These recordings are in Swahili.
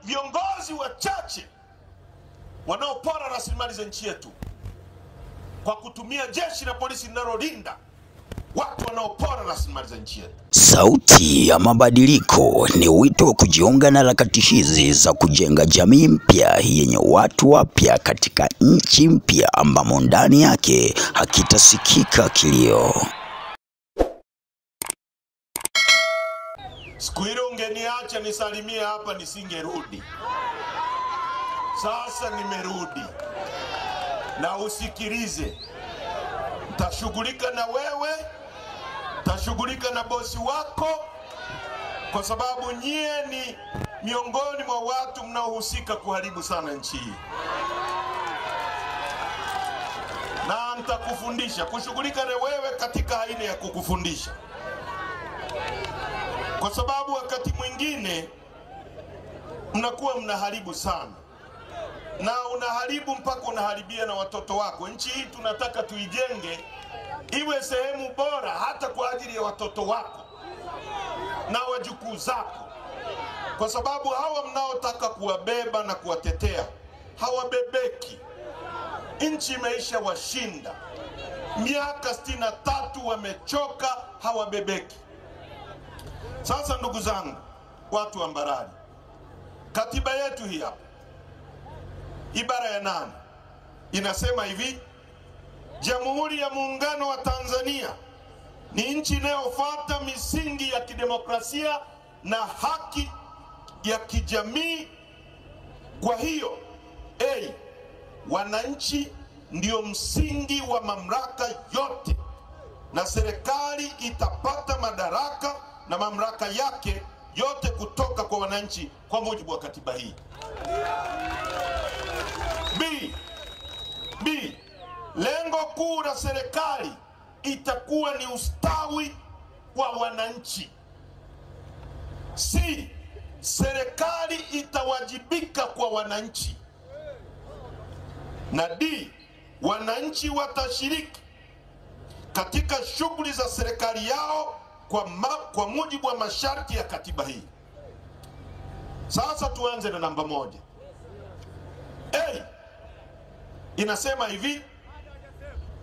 viongozi wachache wanaopora rasilimali za nchi yetu kwa kutumia jeshi na polisi linalolinda watu wanaopora rasilimali za nchi yetu. Sauti ya Mabadiliko ni wito wa kujiunga na harakati hizi za kujenga jamii mpya yenye watu wapya katika nchi mpya ambamo ndani yake hakitasikika kilio. Siku ile ungeniacha nisalimie hapa nisingerudi. Sasa nimerudi. Na usikilize. Tashughulika na wewe, tashughulika na bosi wako, kwa sababu nyie ni miongoni mwa watu mnaohusika kuharibu sana nchi hii. Na nitakufundisha kushughulika na wewe katika aina ya kukufundisha. Kwa sababu wakati mwingine mnakuwa mnaharibu sana. Na unaharibu mpaka unaharibia na watoto wako. Nchi hii tunataka tuijenge iwe sehemu bora hata kwa ajili ya watoto wako na wajukuu zako. Kwa sababu hawa mnaotaka kuwabeba na kuwatetea hawabebeki. Nchi imeisha washinda. Miaka 63 wamechoka, hawabebeki. Sasa ndugu zangu, watu wa Mbarali, katiba yetu hii hapa, ibara ya 8 inasema hivi: Jamhuri ya Muungano wa Tanzania ni nchi inayofuata misingi ya kidemokrasia na haki ya kijamii. Kwa hiyo, wananchi ndio msingi wa mamlaka yote, na serikali itapata madaraka na mamlaka yake yote kutoka kwa wananchi kwa mujibu wa katiba hii. B. Lengo kuu la serikali itakuwa ni ustawi wa wananchi. C. Serikali itawajibika kwa wananchi. Na D. Wananchi watashiriki katika shughuli za serikali yao kwa mujibu wa masharti ya katiba hii. Sasa tuanze na namba 1. Inasema hivi: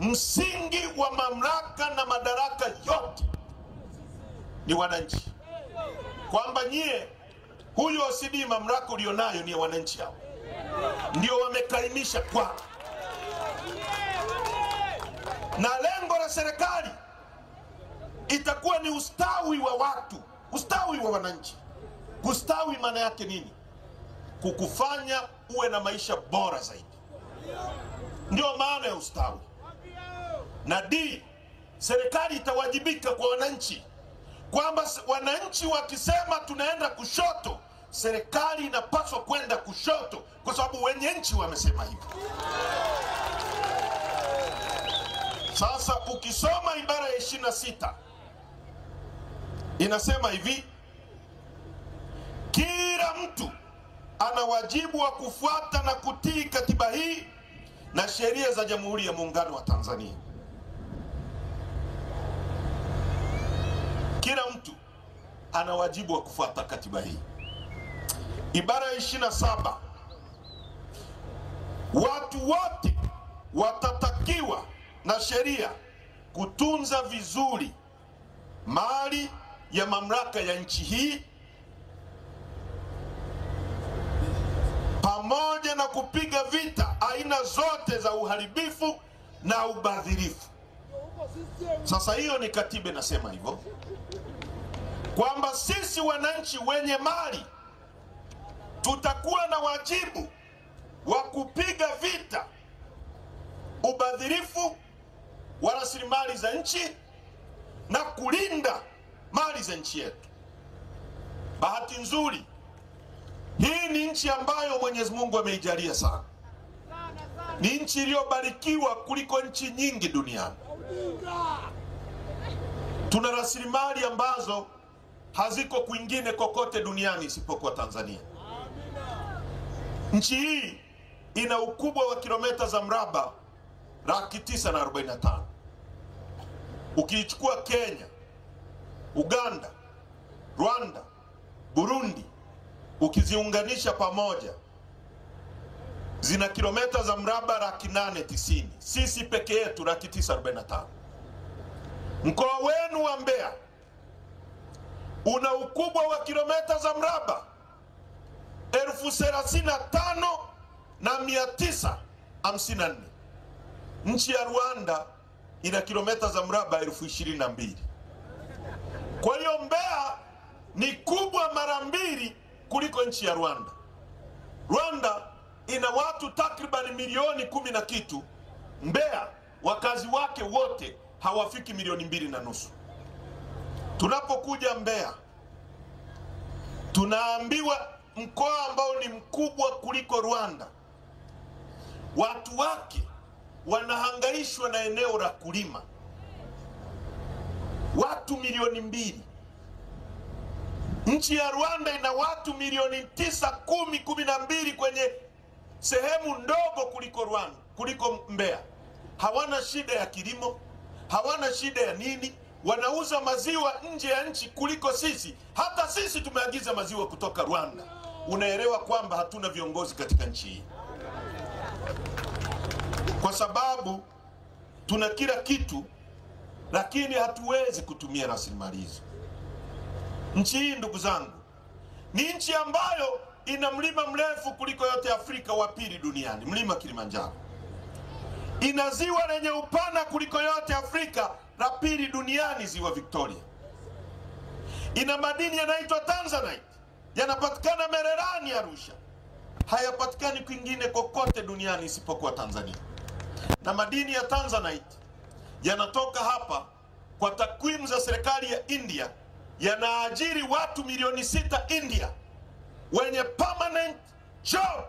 msingi wa mamlaka na madaraka yote ni wananchi. Kwamba nyie huyo OCD mamlaka ulionayo ni wananchi hao. Ndio wamekaimisha kwa. Na lengo la serikali itakuwa ni ustawi wa watu, ustawi wa wananchi. Kustawi maana yake nini? Kukufanya uwe na maisha bora zaidi. Ndio maana ya ustawi. Na D, serikali itawajibika kwa wananchi. Kwamba wananchi wakisema tunaenda kushoto, serikali inapaswa kwenda kushoto kwa sababu wenye nchi wamesema hivyo. Sasa ukisoma ibara ya 26 inasema hivi: kila mtu ana wajibu wa kufuata na kutii katiba hii na sheria za Jamhuri ya Muungano wa Tanzania. Kila mtu ana wajibu wa kufuata katiba hii. Ibara ya 27, watu wote watatakiwa na sheria kutunza vizuri mali ya mamlaka ya nchi hii pamoja na kupiga vita aina zote za uharibifu na ubadhirifu. Sasa hiyo ni katiba inasema hivyo, kwamba sisi wananchi wenye mali tutakuwa na wajibu wa kupiga vita ubadhirifu wa rasilimali za nchi na kulinda mali za nchi yetu. Bahati nzuri, hii ni nchi ambayo Mwenyezi Mungu ameijalia sana. Ni nchi iliyobarikiwa kuliko nchi nyingi duniani. Tuna rasilimali ambazo haziko kwingine kokote duniani isipokuwa Tanzania. Nchi hii ina ukubwa wa kilomita za mraba 945,000. Ukichukua Kenya, Uganda, Rwanda, Burundi, ukiziunganisha pamoja zina kilomita za mraba 890. Sisi peke yetu 945. Mkoa wenu wa Mbeya una ukubwa wa kilomita za mraba 35,954. Nchi ya Rwanda ina kilomita za mraba 22,000. Kwa hiyo Mbeya ni kubwa mara 2 kuliko nchi ya Rwanda. Rwanda ina watu takriban milioni 10 na kitu. Mbeya wakazi wake wote hawafiki milioni 2.5. Tunapokuja Mbeya tunaambiwa mkoa ambao ni mkubwa kuliko Rwanda, watu wake wanahangaishwa na eneo la kulima. Watu milioni 2. Nchi ya Rwanda ina watu milioni 9, 10, 12 kwenye sehemu ndogo kuliko Mbeya. Hawana shida ya kilimo, hawana shida ya nini, wanauza maziwa nje ya nchi kuliko sisi. Hata sisi tumeagiza maziwa kutoka Rwanda. Unaelewa kwamba hatuna viongozi katika nchi hii, kwa sababu tuna kila kitu, lakini hatuwezi kutumia rasilimali hizo. Nchi hii, ndugu zangu, ni nchi ambayo ina mlima mrefu kuliko yote Afrika, wa 2 duniani, mlima Kilimanjaro. Ina ziwa lenye upana kuliko yote Afrika, la 2 duniani, ziwa Victoria. Ina madini yanaitwa Tanzanite, yanapatikana Mererani, Arusha. Hayapatikani kwingine kokote duniani isipokuwa Tanzania. Na madini ya Tanzanite yanatoka hapa. Kwa takwimu za serikali ya India, yanaajiri watu milioni 6 India, wenye permanent job,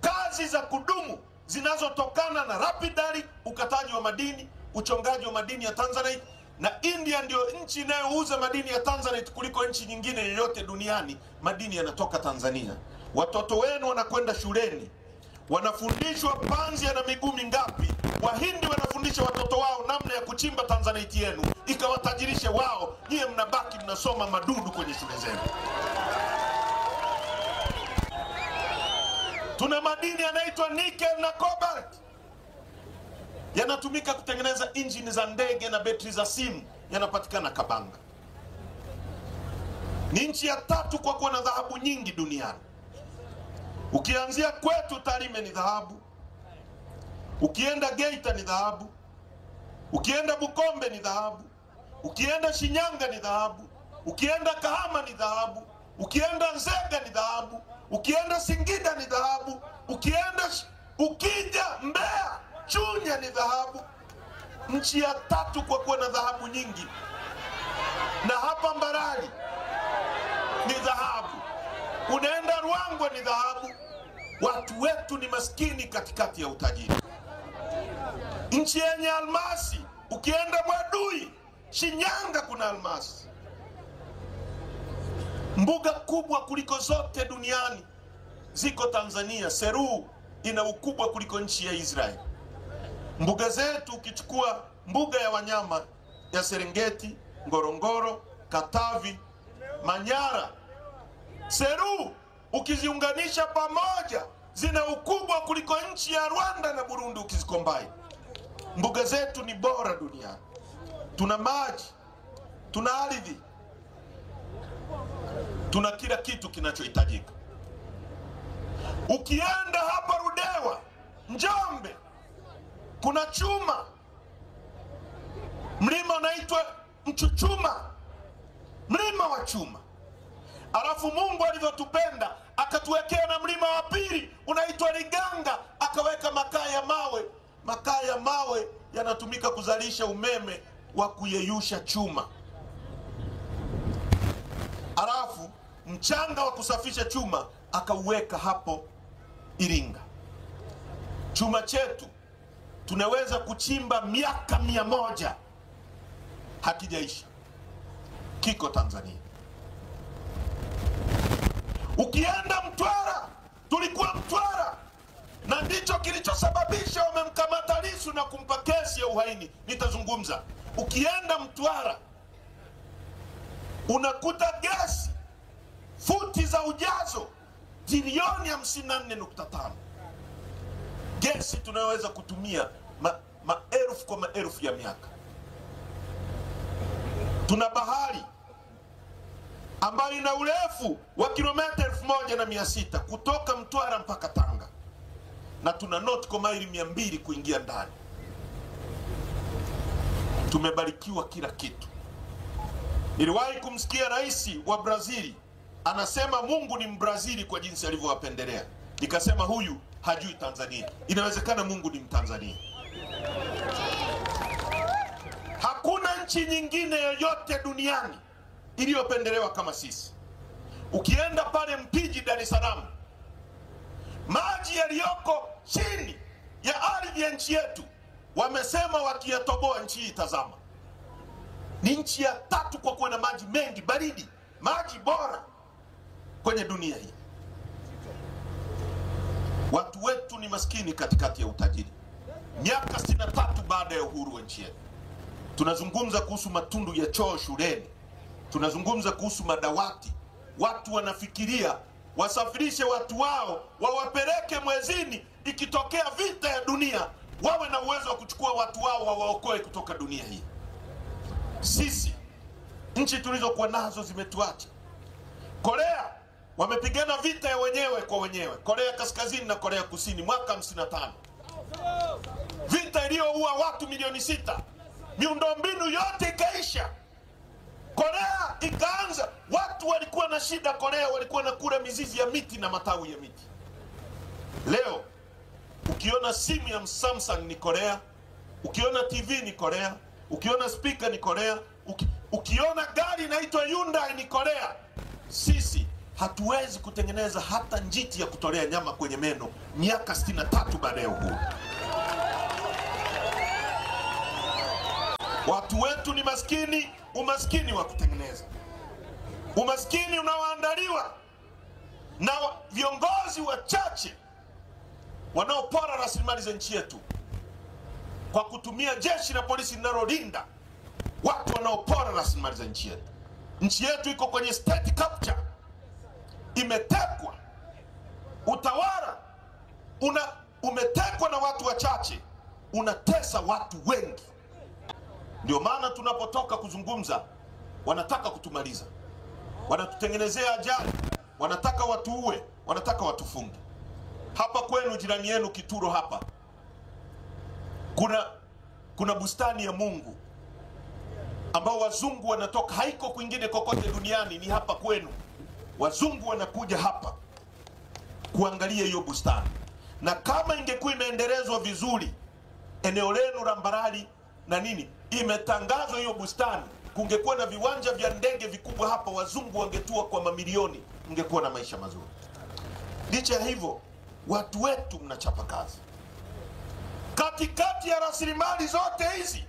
kazi za kudumu zinazotokana na lapidary, ukataji wa madini, uchongaji wa madini ya Tanzanite. Na India ndio nchi inayouza madini ya Tanzanite kuliko nchi nyingine yoyote duniani. Madini yanatoka Tanzania. Watoto wenu wanakwenda shuleni, wanafundishwa panzi yana miguu mingapi. Wahindi wanafundisha watoto wao namna ya kuchimba Tanzanite yenu ikawatajirishe wao. Nyie mnabaki mnasoma madudu kwenye shule zenu. Tuna madini yanaitwa nickel na cobalt, yanatumika kutengeneza injini za ndege na betri za simu, yanapatikana Kabanga. Ni nchi ya 3 kwa kuwa na dhahabu nyingi duniani. Ukianzia kwetu Tarime ni dhahabu, ukienda Geita ni dhahabu, ukienda Bukombe ni dhahabu, ukienda Shinyanga ni dhahabu, ukienda Kahama ni dhahabu, ukienda Nzega ni dhahabu, ukienda Singida ni dhahabu, ukija Mbeya, Chunya ni dhahabu. Nchi ya 3 kwa kuwa na dhahabu nyingi. Na hapa Mbarali ni dhahabu, unaenda Ruangwa ni dhahabu. Watu wetu ni maskini katikati ya utajiri. Nchi yenye almasi, ukienda Mwadui, Shinyanga kuna almasi. Mbuga kubwa kuliko zote duniani ziko Tanzania. Seru ina ukubwa kuliko nchi ya Israeli. Mbuga zetu, ukichukua mbuga ya wanyama ya Serengeti, Ngorongoro, Katavi, Manyara, Seru, ukiziunganisha pamoja zina ukubwa kuliko nchi ya Rwanda na Burundi ukizikombai. Mbuga zetu ni bora duniani. Tuna maji, tuna ardhi, tuna kila kitu kinachohitajika. Ukienda hapa Rudewa, Njombe, kuna chuma, mlima unaitwa Mchuchuma, mlima wa chuma. Alafu Mungu alivyotupenda akatuwekea na mlima wa pili unaitwa Liganga, akaweka makaa ya mawe. Makaa ya mawe yanatumika kuzalisha umeme wa kuyeyusha chuma. Alafu mchanga wa kusafisha chuma akauweka hapo Iringa. Chuma chetu tunaweza kuchimba miaka 100 hakijaisha, kiko Tanzania. Ukienda Mtwara, tulikuwa Mtwara, na ndicho kilichosababisha wamemkamata Lissu na kumpa kesi ya uhaini. Nitazungumza. Ukienda Mtwara unakuta gesi futi za ujazo trilioni 54.5. Gesi tunayoweza kutumia maelfu kwa maelfu ya miaka. Tuna bahari ambayo ina urefu wa kilomita 1600 kutoka Mtwara mpaka Tanga, na tuna nautical maili 200 kuingia ndani. Tumebarikiwa kila kitu. Niliwahi kumsikia rais wa Brazili anasema Mungu ni Mbrazili kwa jinsi alivyowapendelea. Nikasema huyu hajui Tanzania. Inawezekana Mungu ni Mtanzania. Hakuna nchi nyingine yoyote duniani iliyopendelewa kama sisi. Ukienda pale Mpiji, Dar es Salaam, maji yaliyoko chini ya ardhi ya nchi yetu wamesema wakiyatoboa nchi hii, tazama, ni nchi ya 3 kwa kuwa na maji mengi baridi, maji bora kwenye dunia hii. Watu wetu ni maskini katikati ya utajiri. Miaka 63 baada ya uhuru wa nchi yetu, tunazungumza kuhusu matundu ya choo shuleni, tunazungumza kuhusu madawati. Watu wanafikiria wasafirishe watu wao wawapeleke mwezini, ikitokea vita ya dunia wawe na uwezo wa kuchukua watu wao wawaokoe kutoka dunia hii. Sisi nchi tulizokuwa nazo zimetuacha. Korea wamepigana vita ya wenyewe kwa wenyewe, Korea Kaskazini na Korea Kusini, mwaka 55. Vita iliyoua watu milioni 6. Miundombinu yote ikaisha. Korea ikaanza, watu walikuwa na shida. Korea walikuwa na kula mizizi ya miti na matawi ya miti. Leo ukiona simu ya Samsung ni Korea, ukiona TV ni Korea, ukiona speaker ni Korea, ukiona gari inaitwa Hyundai ni Korea. Sisi hatuwezi kutengeneza hata njiti ya kutolea nyama kwenye meno miaka 63 baada ya uhuru. Watu wetu ni maskini, umaskini wa kutengeneza, umaskini unaoandaliwa na viongozi wachache wanaopora rasilimali za nchi yetu kwa kutumia jeshi na polisi linalolinda watu wanaopora rasilimali za nchi yetu. Nchi yetu iko kwenye state capture, imetekwa. Utawala umetekwa na watu wachache, unatesa watu wengi. Ndio maana tunapotoka kuzungumza wanataka kutumaliza, wanatutengenezea ajali, wanataka watuue, wanataka watufunge. Hapa kwenu jirani yenu Kituro hapa kuna bustani ya Mungu ambao wazungu wanatoka, haiko kwingine kokote duniani, ni hapa kwenu. Wazungu wanakuja hapa kuangalia hiyo bustani, na kama ingekuwa imeendelezwa vizuri, eneo lenu la Mbarali na nini, imetangazwa hiyo bustani, kungekuwa na viwanja vya ndege vikubwa hapa, wazungu wangetua kwa mamilioni, ungekuwa na maisha mazuri. Licha ya hivyo, watu wetu mnachapa kazi. Katikati ya rasilimali zote hizi,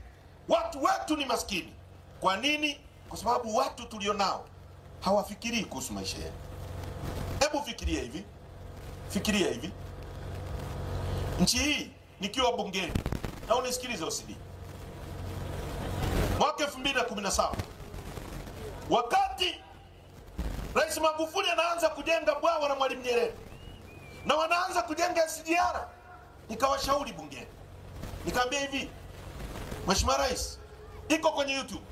watu wetu ni maskini. Kwa nini? Kwa sababu watu tulionao hawafikirii kuhusu maisha yenu. Hebu fikiria hivi, fikiria hivi. Nchi hii nikiwa bungeni, na unisikilize OCD, mwaka 2017 wakati Rais Magufuli anaanza kujenga bwawa la Mwalimu Nyerere na wanaanza kujenga SGR, nikawashauri bungeni, nikamwambia hivi, Mheshimiwa Rais, iko kwenye YouTube,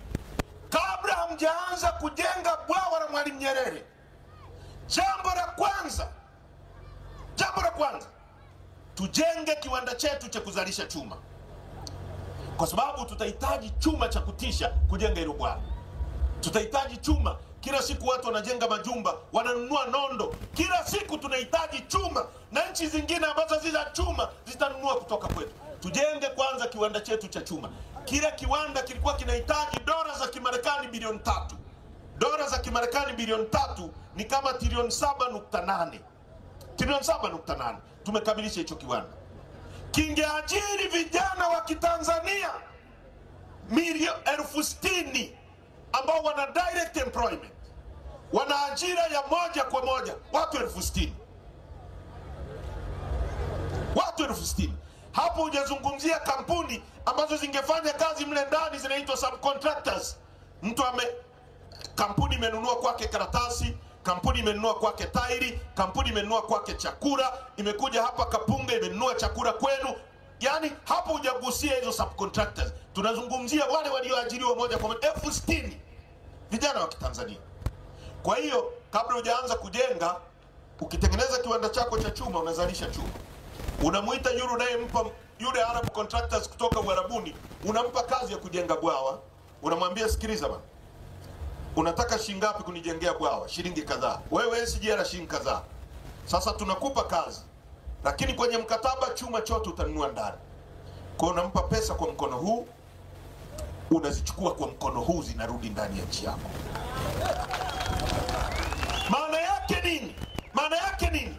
kabla hamjaanza kujenga bwawa la Mwalimu Nyerere, jambo la kwanza tujenge kiwanda chetu cha kuzalisha chuma, kwa sababu tutahitaji chuma cha kutisha kujenga hilo bwawa. Tutahitaji chuma. Kila siku watu wanajenga majumba, wananunua nondo. Kila siku tunahitaji chuma, na nchi zingine ambazo zina chuma zitanunua kutoka kwetu. Tujenge kwanza kiwanda chetu cha chuma. Kila kiwanda kilikuwa kinahitaji dola za Kimarekani bilioni 3. Dola za Kimarekani bilioni 3 ni kama trilioni 7.8. Trilioni 7.8. Tumekamilisha hicho kiwanda. Kingeajiri vijana wa Kitanzania milioni 60,000 ambao wana direct employment, wana ajira ya moja kwa moja, watu 60,000. Watu 60,000. Hapo hujazungumzia kampuni ambazo zingefanya kazi mle ndani, zinaitwa subcontractors. Kampuni imenunua kwake karatasi, kampuni imenunua kwake tairi, kampuni imenunua kwake chakula, imekuja hapa Kapunga imenunua chakula kwenu. Yani hapo hujagusia hizo subcontractors. Tunazungumzia wale walioajiriwa moja kwa moja 60,000 vijana wa Kitanzania. Kwa hiyo kabla hujaanza kujenga, ukitengeneza kiwanda chako cha chuma, unazalisha chuma, unamuita yule unayempa yule Arab contractors kutoka Uarabuni, unampa kazi ya kujenga bwawa, unamwambia sikiliza bwana, unataka shilingi ngapi kunijengea bwawa? Shilingi kadhaa. Wewe SGR shilingi kadhaa. Sasa tunakupa kazi, lakini kwenye mkataba chuma chote utanunua ndani. Kwa unampa pesa kwa mkono huu, unazichukua kwa mkono huu, zinarudi ndani ya nchi yako. Maana yake nini? Maana yake nini?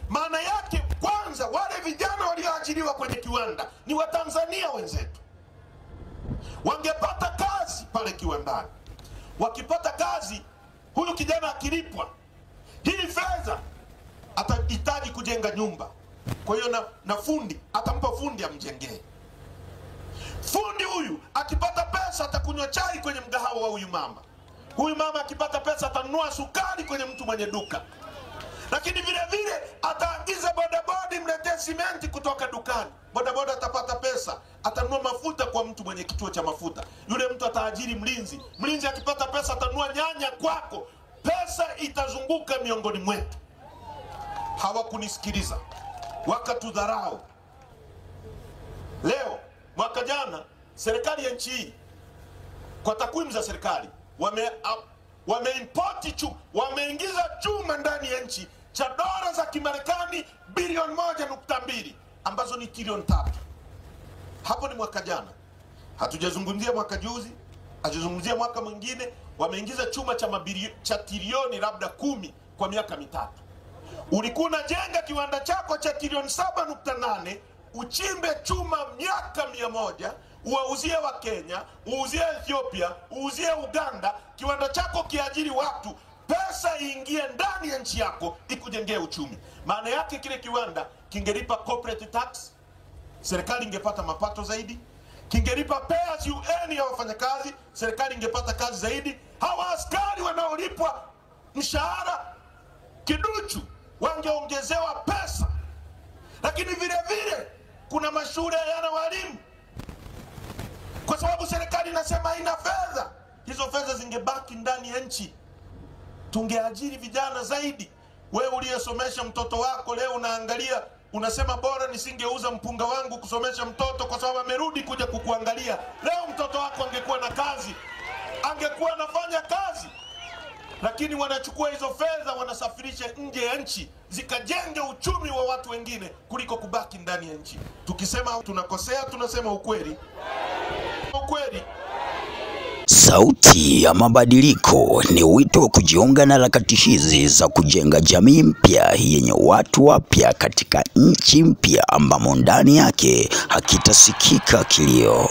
Maana yake kwanza, wale vijana walioajiriwa kwenye kiwanda ni Watanzania wenzetu. Wangepata kazi pale kiwandani. Wakipata kazi, huyu kijana akilipwa hii fedha, atahitaji kujenga nyumba. Kwa hiyo na fundi, atampa fundi amjengee. Fundi huyu akipata pesa, atakunywa chai kwenye mgahawa wa huyu mama. Huyu mama akipata pesa, atanunua sukari kwenye mtu mwenye duka. Lakini vile vile ataagiza bodaboda mletee simenti kutoka dukani. Bodaboda atapata pesa, atanunua mafuta kwa mtu mwenye kituo cha mafuta. Yule mtu ataajiri mlinzi. Mlinzi akipata pesa, atanunua nyanya kwako. Pesa itazunguka miongoni mwetu. Hawakunisikiliza, wakatudharau. Leo, mwaka jana, serikali ya nchi hii, kwa takwimu za serikali, wameingiza chuma ndani ya nchi cha dola za Kimarekani bilioni 1.2 ambazo ni trilioni 3. Hapo ni mwaka jana. Hatujazungumzia mwaka juzi, hatujazungumzia mwaka mwingine. Wameingiza chuma cha trilioni labda 10 kwa miaka mitatu. Ulikuwa unajenga kiwanda chako cha trilioni 7.8, uchimbe chuma miaka 100, uwauzie wa Kenya, uuzie Ethiopia, uuzie Uganda, kiwanda chako kiajiri watu, pesa iingie ndani ya nchi yako ikujengee uchumi. Maana yake kile kiwanda kingelipa corporate tax, serikali ingepata mapato zaidi. Kingelipa pay as you earn ya wafanyakazi, serikali ingepata kazi zaidi. Hawa askari wanaolipwa mshahara kiduchu wangeongezewa pesa. Lakini vile vile kuna mashule hayana walimu, kwa sababu serikali inasema haina fedha. Hizo fedha zingebaki ndani ya nchi, tungeajiri vijana zaidi. Wewe uliyesomesha mtoto wako leo unaangalia, unasema bora nisingeuza mpunga wangu kusomesha mtoto kwa sababu amerudi kuja kukuangalia. Leo mtoto wako angekuwa na kazi, angekuwa anafanya kazi. Lakini wanachukua hizo fedha, wanasafirisha nje ya nchi zikajenge uchumi wa watu wengine kuliko kubaki ndani ya nchi. Tukisema tunakosea, tunasema ukweli. Ukweli. Sauti ya Mabadiliko ni wito wa kujiunga na harakati hizi za kujenga jamii mpya yenye watu wapya katika nchi mpya ambamo ndani yake hakitasikika kilio.